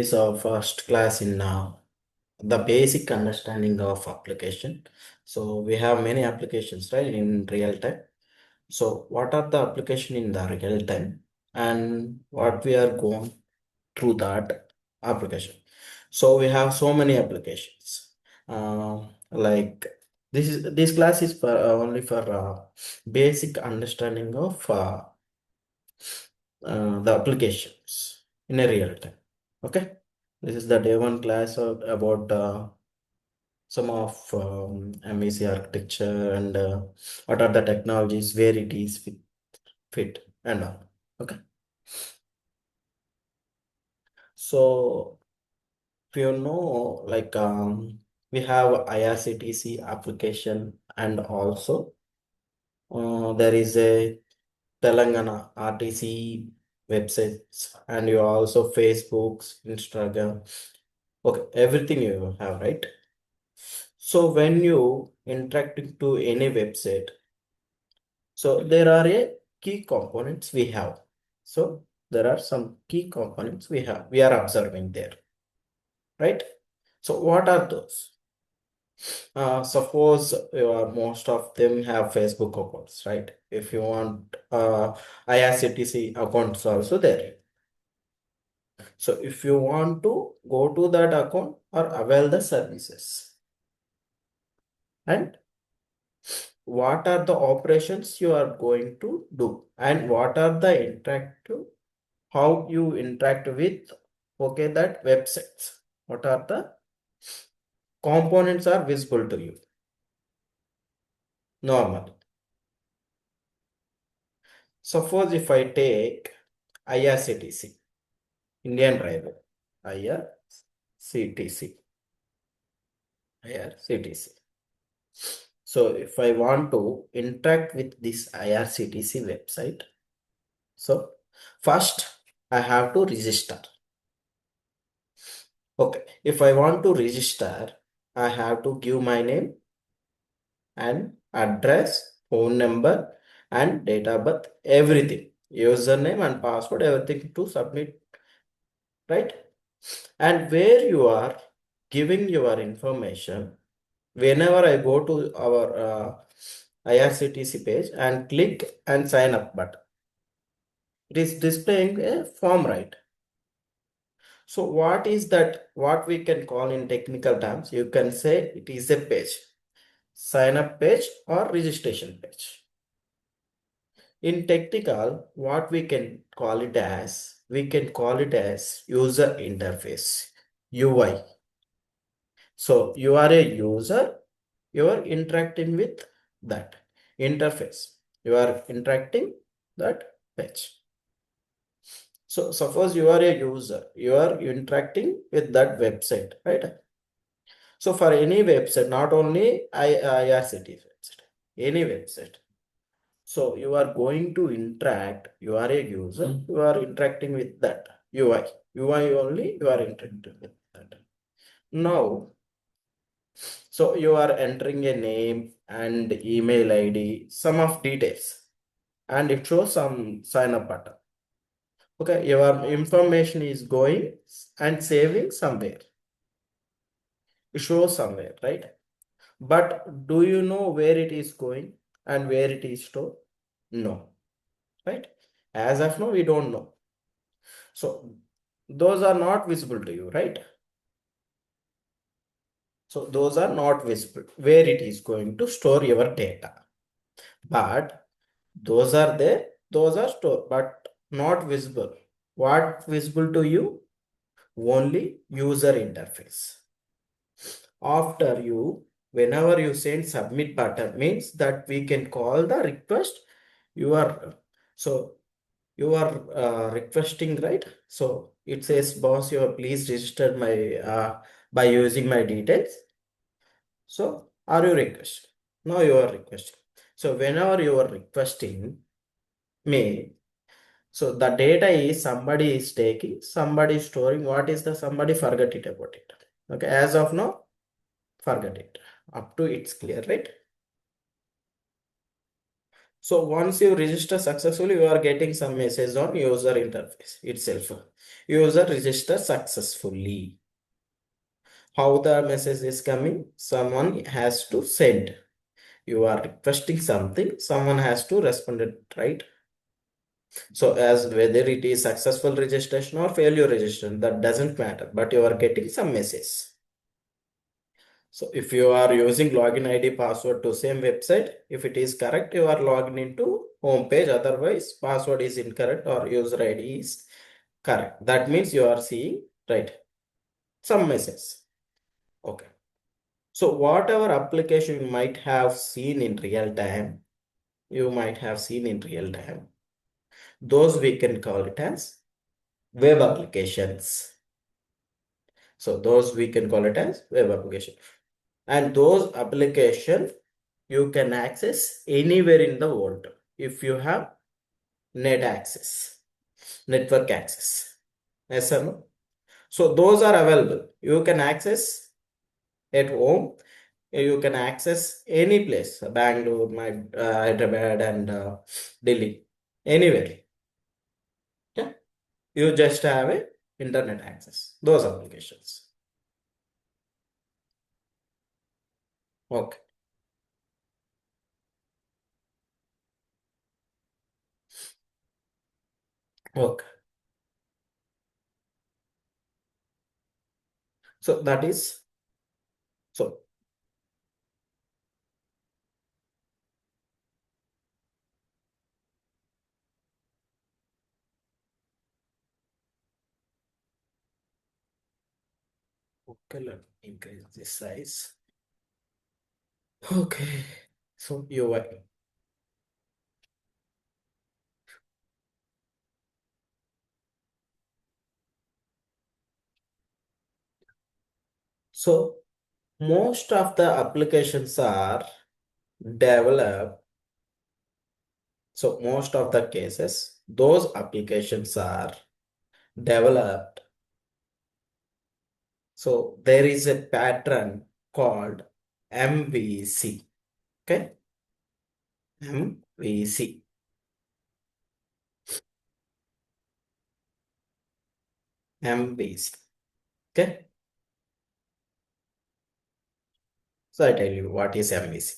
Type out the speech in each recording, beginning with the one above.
is our first class in the basic understanding of application. So we have many applications, right, in real time. So what are the application in the real time and what we are going through that application? So we have so many applications. Like this class is for only for basic understanding of the applications in a real time. Okay, this is the day one class about some of MVC architecture and what are the technologies, where it is fit and all. Okay, so if you know, like we have IRCTC application and also there is a Telangana RTC websites and you also Facebook's, Instagram. Okay, everything you have, right? So when you interact to any website, so there are a key components we have. So there are some key components we are observing there, right? So what are those? Suppose most of them have Facebook accounts, right? If you want IRCTC accounts also there. So if you want to go to that account or avail the services, and what are the operations you are going to do, and what are the interactive, how you interact with, okay, that websites, what are the components are visible to you normally. Suppose if I take IRCTC, Indian Railway, IRCTC, IRCTC. So if I want to interact with this IRCTC website, so first I have to register. Okay, if I want to register, I have to give my name and address, phone number, and date of birth, everything, username and password, everything to submit, right? And where you are giving your information, whenever I go to our IRCTC page and click and sign up button, it is displaying a form, right? So what is that? What we can call in technical terms, you can say it is a page, sign up page or registration page. In technical, what we can call it as, we can call it as user interface, UI. So you are a user, you are interacting with that interface. You are interacting that page. So suppose you are a user, you are interacting with that website, right? So for any website, not only IRCT website, any website. So you are going to interact, you are a user, you are interacting with that UI. UI only you are interacting with that. Now, so you are entering a name and email ID, some of details, and it shows some sign up button. Okay, your information is going and saving somewhere. It shows somewhere, right? But do you know where it is going and where it is stored? No, right? As of now, we don't know. So those are not visible to you, right? So those are not visible where it is going to store your data. But those are there, those are stored, but not visible. What visible to you? Only user interface. After you, whenever you send submit button, means that we can call the request. You are so you are requesting, right? So it says, boss, you are please register my by using my details. So are you requesting? Now you are requesting. So whenever you are requesting me, so the data is somebody is taking, somebody is storing. What is the somebody? Forget it about it. Okay, as of now, forget it. Up to it's clear, right? So once you register successfully, you are getting some message on user interface itself. User register successfully. How the message is coming? Someone has to send. You are requesting something, someone has to respond it, right? So as whether it is successful registration or failure registration, that doesn't matter, but you are getting some message. So if you are using login ID password to same website, if it is correct, you are logged into home page. Otherwise, password is incorrect or user ID is correct. That means you are seeing right some message. Okay. So whatever application you might have seen in real time, those we can call it as web applications. So those we can call it as web application. And those application you can access anywhere in the world if you have network access. Yes or no? So those are available. You can access at home. You can access any place, Bangalore, Hyderabad, and Delhi, anywhere. Yeah, you just have a internet access. Those applications. Okay. Okay. So that is so. Okay, let me increase this size. Okay. So UI. So most of the applications are developed. So most of the cases, those applications are developed. So there is a pattern called MVC. Okay. MVC. MVC. Okay. So I tell you what is MVC.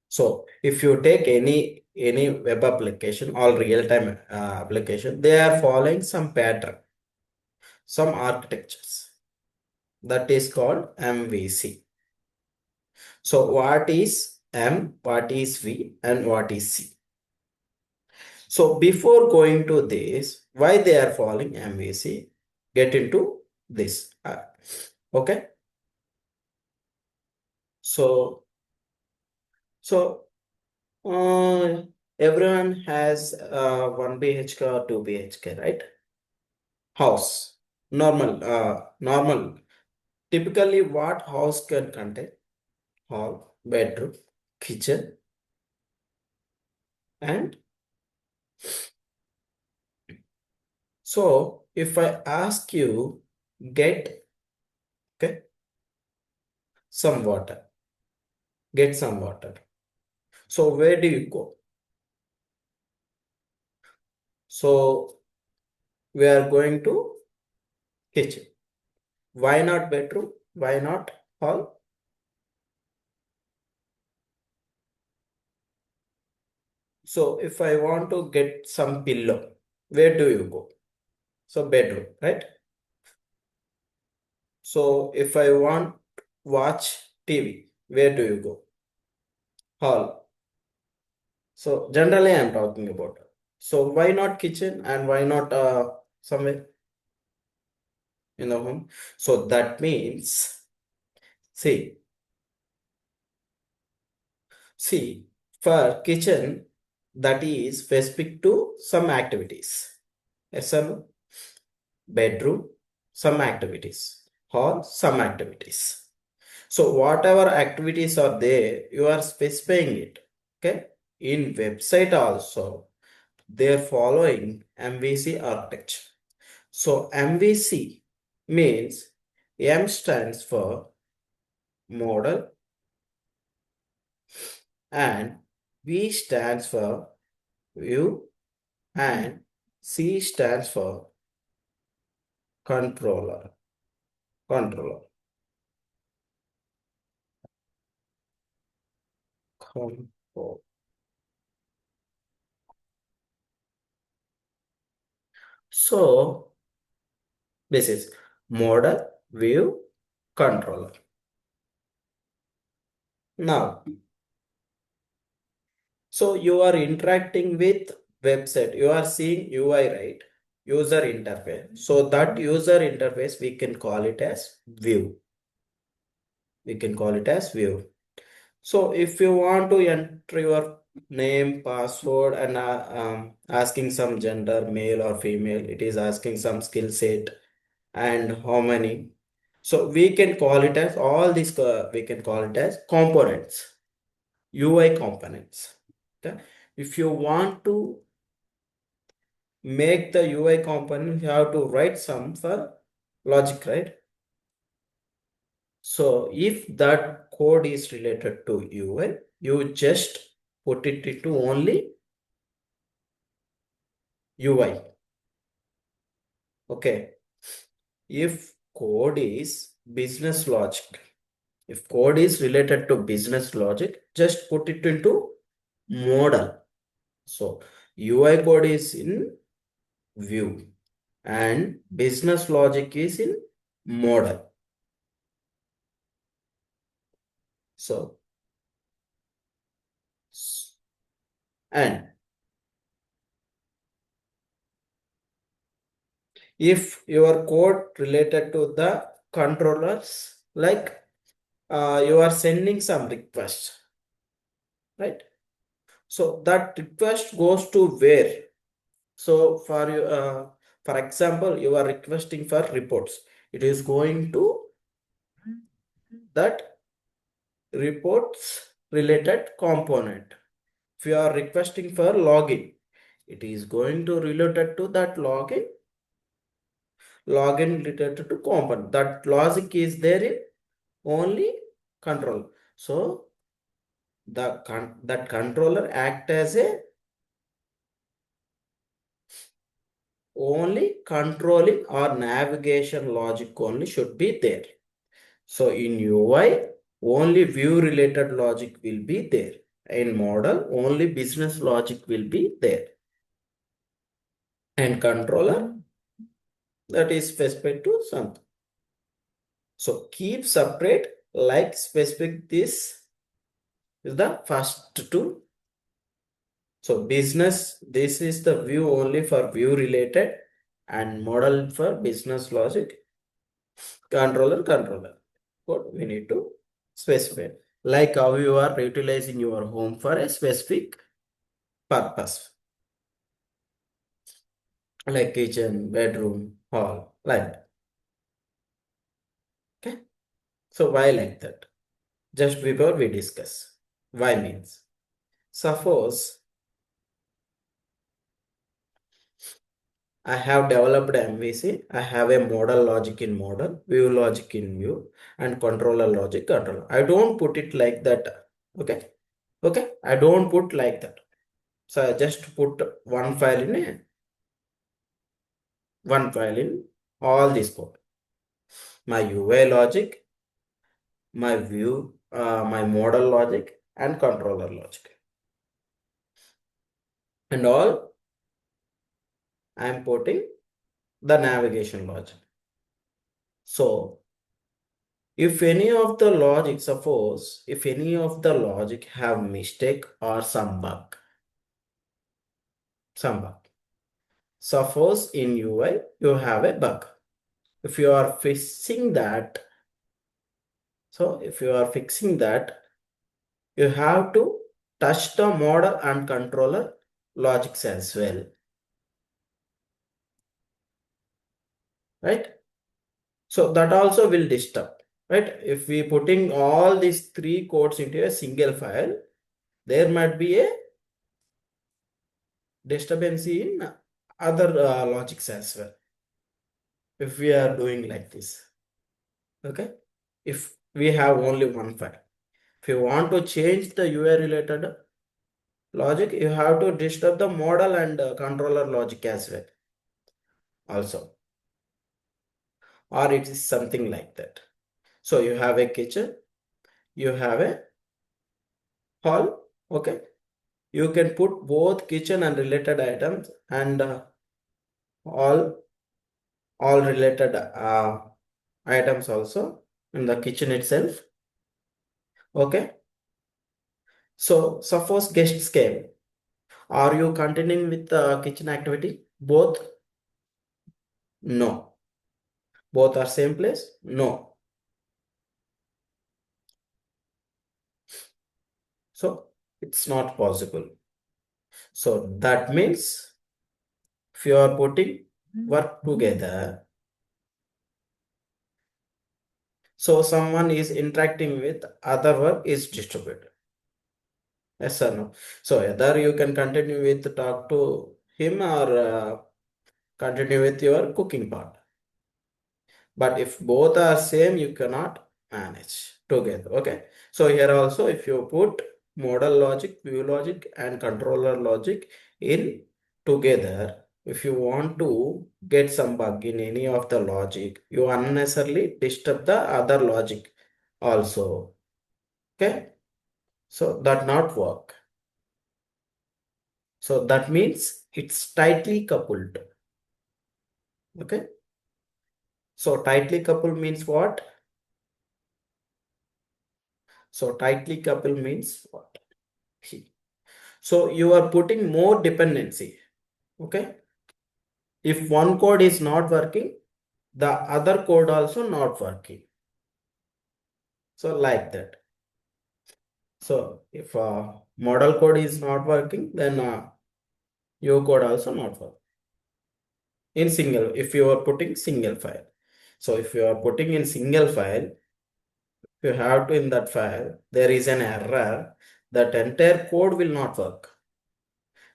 So if you take any web application or real-time application, they are following some pattern, some architectures. That is called MVC. So what is M, what is V, and what is C? So before going to this, why they are following MVC, get into this. Okay. So so everyone has 1 BHK or 2 BHK, right? House. Normal. Typically, what house can contain? Hall, bedroom, kitchen, and so if I ask you, get okay, some water, get some water. So where do you go? So we are going to kitchen. Why not bedroom? Why not hall? So if I want to get some pillow, where do you go? So bedroom, right? So if I want watch TV, where do you go? Hall. So generally I'm talking about. So why not kitchen and why not somewhere in the home? So that means, see, see, for kitchen, that is specific to some activities. Yes or no? Bedroom, some activities. Hall, some activities. So whatever activities are there, you are specifying it. Okay. In website also, they're following MVC architecture. So MVC means M stands for model and V stands for view and C stands for controller. Controller. Control. So this is model, view, controller. Now, so you are interacting with website. You are seeing UI, right? User interface. So that user interface, we can call it as view. We can call it as view. So if you want to enter your name, password, and asking some gender, male or female, it is asking some skill set and how many. So we can call it as all these, we can call it as components, UI components. Okay. If you want to make the UI component, you have to write some for logic, right? So if that code is related to UI, you just put it into only UI. Okay. If code is business logic, if code is related to business logic, just put it into model. So UI code is in view and business logic is in model. So, and if your code related to the controllers, like you are sending some request, right? So that request goes to where? So for you, for example, you are requesting for reports. It is going to that reports related component. If you are requesting for login, it is going to related to that login related to component. That logic is there in only control. So that controller act as a only controlling or navigation logic only should be there. So in UI, only view related logic will be there. In model, only business logic will be there. And controller, that is specific to something. So keep separate like specific, this is the first two. So business, this is the view only for view related and model for business logic. Controller. What we need to specify. Like how you are utilizing your home for a specific purpose. Like kitchen, bedroom, hall, like that. Okay. So why like that? Just before we discuss. Why means. Suppose I have developed MVC. I have a model logic in model, view logic in view, and controller logic controller. I don't put it like that. Okay. Okay. I don't put like that. So I just put one file in all this code. My UI logic, my view, my model logic, and controller logic. And all I am putting the navigation logic. So if any of the logic, suppose if any of the logic have mistake or some bug. Suppose in UI you have a bug. If you are fixing that, so if you are fixing that, you have to touch the model and controller logics as well, right? So that also will disturb, right? If we putting all these three codes into a single file, there might be a disturbance in other logics as well. If we are doing like this, okay? If we have only one file, if you want to change the UI related, logic, you have to disturb the model and controller logic as well also, or it is something like that. So you have a kitchen, you have a hall, okay. You can put both kitchen and related items and all all related items also in the kitchen itself, okay. So suppose guests came, are you continuing with the kitchen activity both? No. Both are same place? No. So it's not possible. So that means if you are putting work together, so someone is interacting with other work is distributed. Yes or no? So either you can continue with talk to him or continue with your cooking part. But if both are same, you cannot manage together. Okay. So here also, if you put model logic, view logic, and controller logic in together, if you want to get some bug in any of the logic, you unnecessarily disturb the other logic also. Okay. So that not work. So that means it's tightly coupled. Okay. So tightly coupled means what? So tightly coupled means what? So you are putting more dependency. Okay. If one code is not working, the other code also not working. So like that. So if model code is not working, then your code also not work in single. If you are putting single file. So if you are putting in single file, you have to in that file, there is an error, that entire code will not work.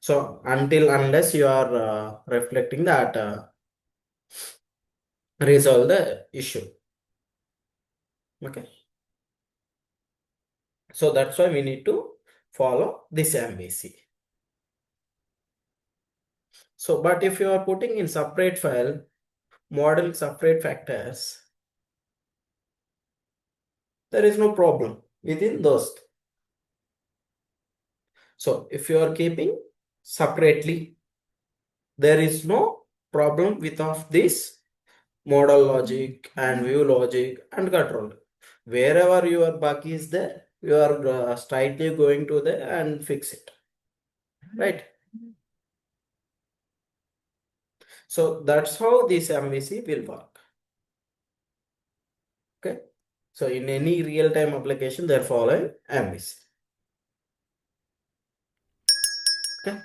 So until unless you are reflecting that resolve the issue. Okay. So that's why we need to follow this MVC. So, but if you are putting in separate file, model separate factors, there is no problem within those. So if you are keeping separately, there is no problem with of this model logic and view logic and control. Wherever your bug is there, you are straightly going to there and fix it, right? So that's how this MVC will work. Okay. So in any real-time application, they're following MVC. Okay.